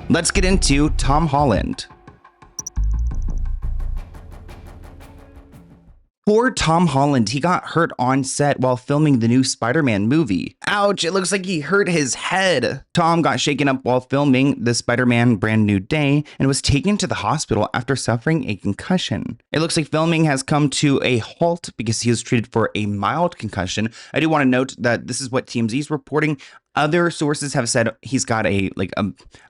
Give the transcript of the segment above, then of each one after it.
Let's get into Tom Holland. Poor Tom Holland, he got hurt on set while filming the new Spider-Man movie. Ouch, it looks like he hurt his head. Tom got shaken up while filming the Spider-Man Brand New Day and was taken to the hospital after suffering a concussion. It looks like filming has come to a halt because he was treated for a mild concussion. I do want to note that this is what TMZ is reporting. Other sources have said he's got a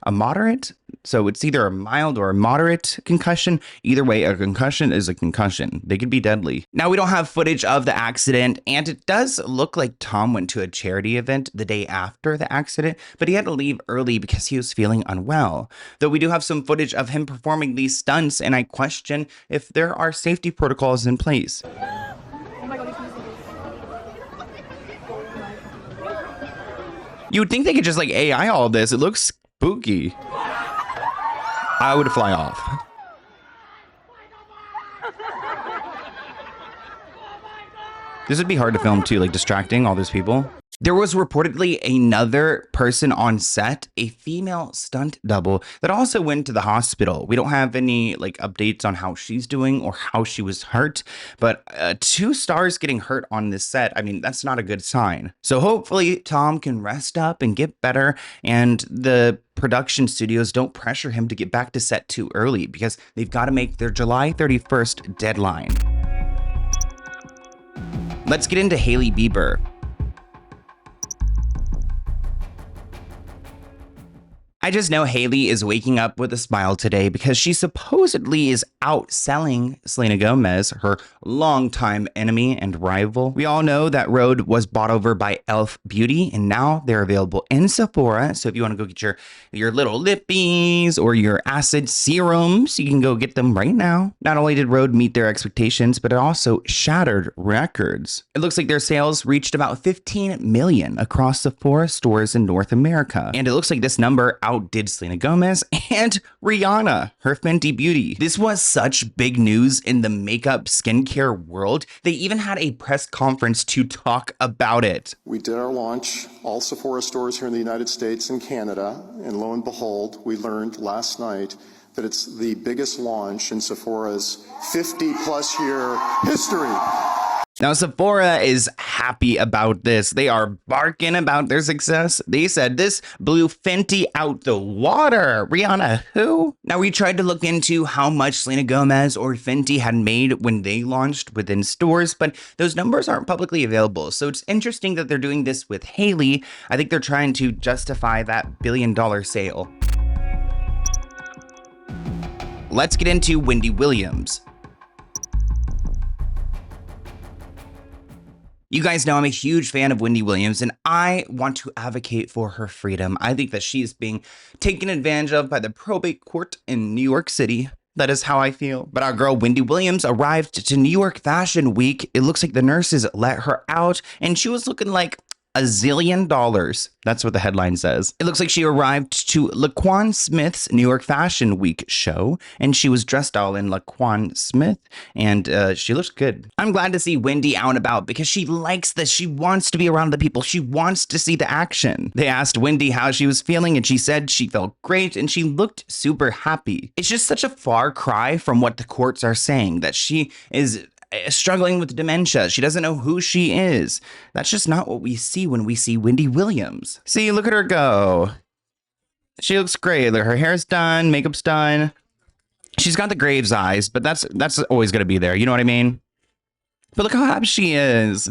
moderate, so it's either a mild or a moderate concussion. Either way, a concussion is a concussion. They could be deadly. Now, we don't have footage of the accident, and it does look like Tom went to a charity event the day after the accident, but he had to leave early because he was feeling unwell. Though we do have some footage of him performing these stunts, and I question if there are safety protocols in place. You would think they could just like AI all this. It looks spooky. I would fly off. This would be hard to film too, like distracting all those people. There was reportedly another person on set, a female stunt double that also went to the hospital. We don't have any like updates on how she's doing or how she was hurt, but 2 stars getting hurt on this set, I mean, that's not a good sign. So hopefully Tom can rest up and get better, and the production studios don't pressure him to get back to set too early because they've got to make their July 31st deadline. Let's get into Hailey Bieber. I just know Hailey is waking up with a smile today because she supposedly is outselling Selena Gomez, her longtime enemy and rival. We all know that Rhode was bought over by Elf Beauty, and now they're available in Sephora. So if you want to go get your little lippies or your acid serums, you can go get them right now. Not only did Rhode meet their expectations, but it also shattered records. It looks like their sales reached about 15 million across Sephora stores in North America. And it looks like this number outdid Selena Gomez and Rihanna, her Fenty Beauty. This was such big news in the makeup skincare world. They even had a press conference to talk about it. We did our launch, all Sephora stores here in the United States and Canada, and lo and behold, we learned last night that it's the biggest launch in Sephora's 50-plus year history. Now, Sephora is happy about this. They are barking about their success. They said this blew Fenty out the water. Rihanna, who? Now, we tried to look into how much Selena Gomez or Fenty had made when they launched within stores, but those numbers aren't publicly available. So it's interesting that they're doing this with Hailey. I think they're trying to justify that billion-dollar sale. Let's get into Wendy Williams. You guys know I'm a huge fan of Wendy Williams, and I want to advocate for her freedom. I think that she is being taken advantage of by the probate court in New York City. That is how I feel. But our girl Wendy Williams arrived to New York Fashion Week. It looks like the nurses let her out, and she was looking like $1 zillion. That's what the headline says. It looks like she arrived to Laquan Smith's New York Fashion Week show, and she was dressed all in Laquan Smith, and she looks good. I'm glad to see Wendy out and about because she likes this. She wants to be around the people. She wants to see the action. They asked Wendy how she was feeling, and she said she felt great, and she looked super happy. It's just such a far cry from what the courts are saying, that she is struggling with dementia. She doesn't know who she is. That's just not what we see when we see Wendy Williams. See, look at her go. She looks great. Look, her hair's done, makeup's done. She's got the Graves eyes, but that's always going to be there. You know what I mean? But look how happy she is.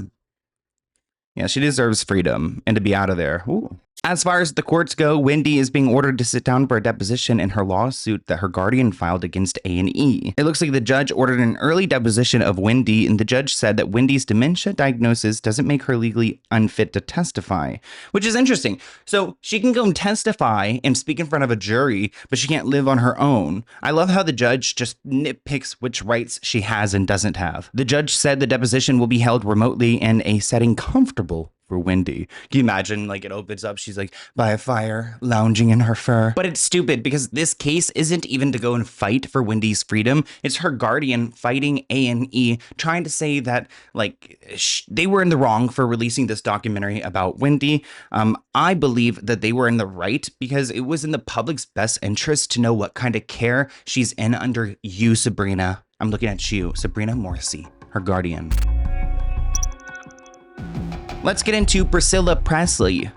Yeah, she deserves freedom and to be out of there. Ooh. As far as the courts go, Wendy is being ordered to sit down for a deposition in her lawsuit that her guardian filed against A&E. It looks like the judge ordered an early deposition of Wendy, and the judge said that Wendy's dementia diagnosis doesn't make her legally unfit to testify, which is interesting. So she can go and testify and speak in front of a jury, but she can't live on her own. I love how the judge just nitpicks which rights she has and doesn't have. The judge said the deposition will be held remotely in a setting comfortable for Wendy. Can you imagine, like, it opens up, she's like by a fire, lounging in her fur. But it's stupid because this case isn't even to go and fight for Wendy's freedom. It's her guardian fighting A&E, trying to say that, like, they were in the wrong for releasing this documentary about Wendy. I believe that they were in the right because it was in the public's best interest to know what kind of care she's in under you, Sabrina. I'm looking at you, Sabrina Morrissey, her guardian. Let's get into Priscilla Presley.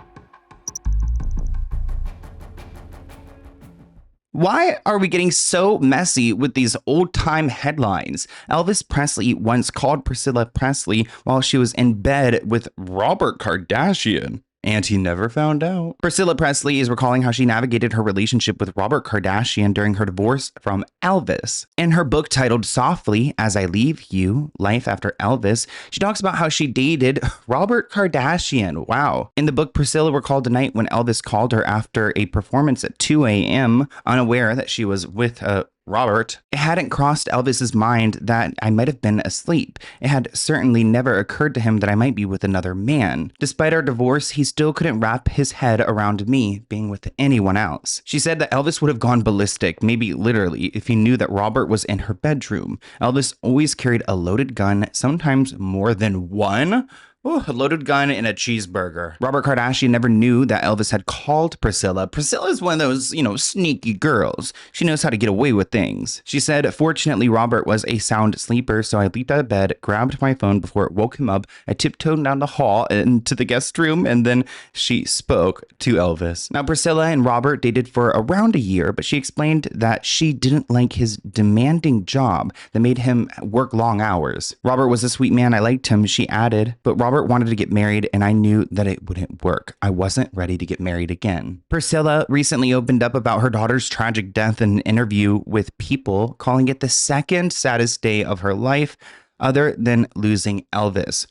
Why are we getting so messy with these old-time headlines? Elvis Presley once called Priscilla Presley while she was in bed with Robert Kardashian. And he never found out. Priscilla Presley is recalling how she navigated her relationship with Robert Kardashian during her divorce from Elvis. In her book titled Softly As I Leave You, Life After Elvis, she talks about how she dated Robert Kardashian. Wow. In the book, Priscilla recalled a night when Elvis called her after a performance at 2 a.m., unaware that she was with Robert. It hadn't crossed Elvis's mind that I might have been asleep. It had certainly never occurred to him that I might be with another man. Despite our divorce, he still couldn't wrap his head around me being with anyone else. She said that Elvis would have gone ballistic, maybe literally, if he knew that Robert was in her bedroom. Elvis always carried a loaded gun, sometimes more than one. Ooh, a loaded gun and a cheeseburger. Robert Kardashian never knew that Elvis had called Priscilla. Priscilla is one of those, sneaky girls. She knows how to get away with things. She said, fortunately, Robert was a sound sleeper, so I leaped out of bed, grabbed my phone before it woke him up. I tiptoed down the hall into the guest room, and then she spoke to Elvis. Now, Priscilla and Robert dated for around a year, but she explained that she didn't like his demanding job that made him work long hours. Robert was a sweet man. I liked him, she added, but Robert wanted to get married and I knew that it wouldn't work. I wasn't ready to get married again. Priscilla recently opened up about her daughter's tragic death in an interview with People, calling it the second saddest day of her life other than losing Elvis.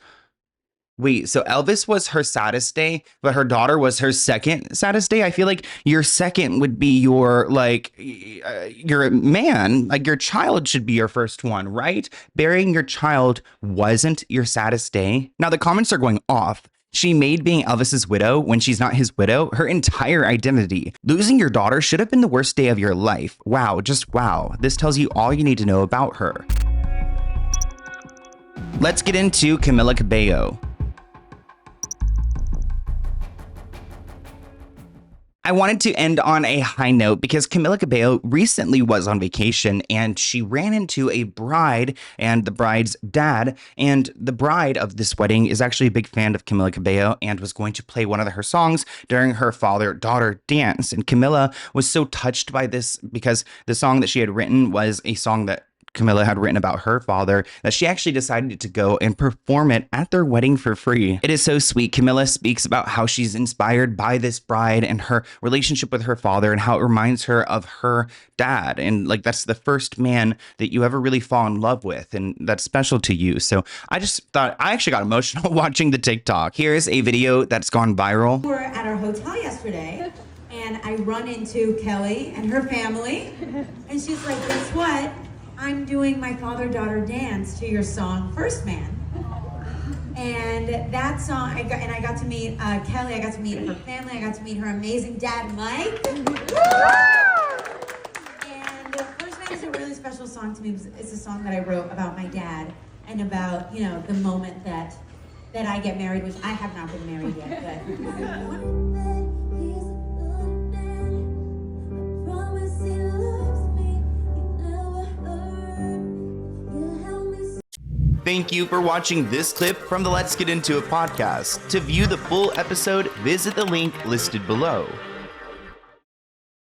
Wait, so Elvis was her saddest day, but her daughter was her second saddest day? I feel like your second would be your man, like your child should be your first one, right? Burying your child wasn't your saddest day. Now the comments are going off. She made being Elvis's widow when she's not his widow her entire identity. Losing your daughter should have been the worst day of your life. Wow, just wow. This tells you all you need to know about her. Let's get into Camila Cabello. I wanted to end on a high note because Camila Cabello recently was on vacation and she ran into a bride and the bride's dad. And the bride of this wedding is actually a big fan of Camila Cabello and was going to play one of her songs during her father-daughter dance. And Camila was so touched by this because the song that she had written was a song that Camila had written about her father that she actually decided to go and perform it at their wedding for free. It is so sweet. Camila speaks about how she's inspired by this bride and her relationship with her father and how it reminds her of her dad. And like, that's the first man that you ever really fall in love with. And that's special to you. So I just thought, I actually got emotional watching the TikTok. Here's a video that's gone viral. We were at our hotel yesterday and I run into Kelly and her family. And she's like, guess what? I'm doing my father-daughter dance to your song, First Man. And that song, I got to meet Kelly, I got to meet her family, I got to meet her amazing dad, Mike. And First Man is a really special song to me. It's a song that I wrote about my dad and about, the moment that I get married, which I have not been married yet, but. Thank you for watching this clip from the Let's Get Into It podcast. To view the full episode, visit the link listed below.